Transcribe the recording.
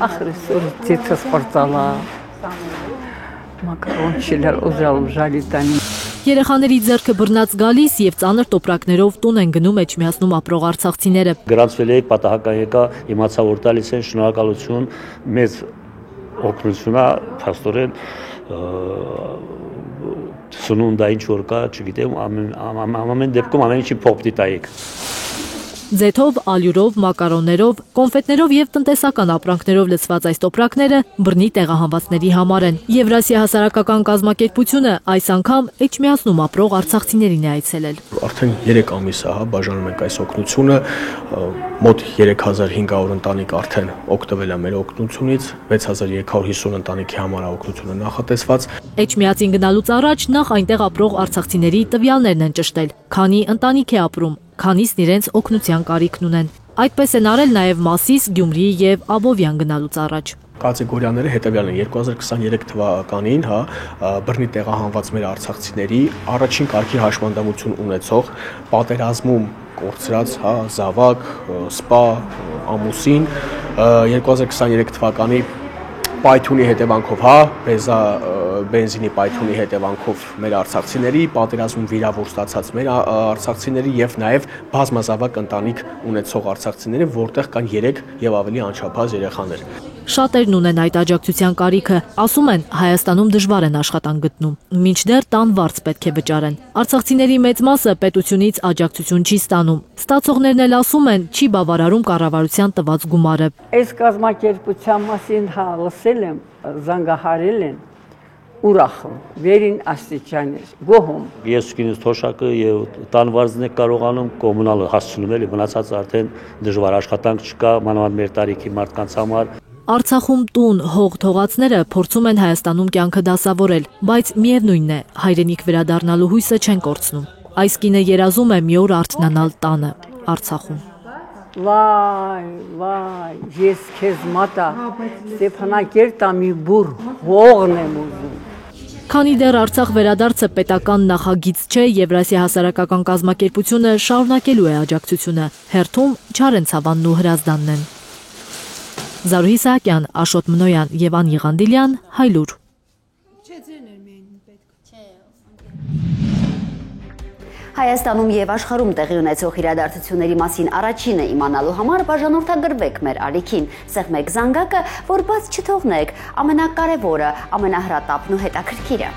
Ահրիսուրիցից սպորտալա, մակարոն չիլեր ուզալ տանի։ Երեխաների ձեռքը բռնած գալիս եւ ծանր տոպրակներով տուն են գնում Էջմիածնում ապրող արցախցիները։ Գրանցվել էի պատահական եկա, իմացա որ տալիս են շնորհակալություն, մեծ օգնություն է, փաստորեն սնունդա ինչ որ կա, չգիտեմ, ամեն դեպքում ամեն ինչի փոփտի տայեք։ Ձեթով, ալյուրով, մակարոններով, կոնֆետներով եւ տնտեսական ապրանքներով լցված այս տոպրակները բռնի տեղահանվածների համար են։ Եվրասիա հասարակական կազմակերպությունը այս անգամ Էջմիածնում ապրող արցախցիներին է այցելել։ Արդեն 3 ամիս է, բաժանում ենք այս օգնությունը, մոտ 3500 ընտանիք արդեն օգտվել է մեր օգնությունից, 6350 ընտանիքի համար է օգնությունը նախատեսված։ Էջմիածին գնալուց առաջ նախ այնտեղ ապրող արցախցիների տվյալներն են ճշտել, քանի ընտանիք է ապրում, քանիսն իրենց օգնության կարիքն ունեն։ Այդպես են արել նաև Մասիս, Գյումրի եւ Աբովյան գնալուց առաջ։ Կատեգորիաները հետևյալն են 2023 թվականին, բռնի տեղահանված մեր արցախցիների առաջին կարգի հաշմանդամություն ունեցող պատերազմում կորցրած, զավակ, սպա, ամուսին 2023 թվականի պայթունի հետևանքով, բենզինի պայթունի հետևանքով մեր արցախցիների, պատերազմում վիրավոր ստացած մեր արցախցիների եւ նաեւ բազմազավակ ընտանիք ունեցող արցախցիների, որտեղ կան 3 եւ ավելի անչափահաս երեխաներ։ Շատերն ունեն այդ աջակցության կարիքը, ասում են Հայաստանում դժվար են աշխատանք գտնում, մինչդեռ տան վարձ պետք է վճարեն։ Արցախցիների մեծ մասը պետությունից աջակցություն չի ստանում։ Ստացողներն էլ ասում են, չի բավարարում կառավարության տված գումարը։ Այս կազմակերպության մասին լսել եմ, զանգահարել են, ուրախում, վերին աստիճանից, գոհում։ Ես ինձ թոշակը եւ տան վարձն եք կարողանում կոմունալը հասցնում էլի, մնացած արդեն դժվար աշխատանք չկա, մանավանդ մեր տարիքի մարդկանց համար։ Արցախում տուն, հող թողածները փորձում են Հայաստանում կյանքը դասավորել, բայց միևնույնն է, հայրենիք վերադառնալու հույսը չեն կորցնում։ Այս կինը երազում է մի օր արթնանալ տանը, Արցախում։ Վայ, ես քեզ մատա, Ստեփանակերտա մի բուր, հողն եմ ուզում։ Քանի դեռ Արցախ վերադարձը պետական նախագիծ չէ, Եվրասիա հասարակական կազմակերպությունը շարունակելու է աջակցությունը, հերթում Չարեն Ցավանն ու Հրազդանն են։ Զարուհի Սահակյան, Աշոտ Մնոյան եւ Անի Ղանդիլյան, Հայլուր։ Հայաստանում եւ աշխարհում տեղի ունեցող իրադարձությունների մասին առաջինը իմանալու համար բաժանորդագրվեք մեր ալիքին, սեղմեք զանգակը, որ բաց չթողնեք, ամենակարևորը, ամենահրատապն ու հետաքրքիրը։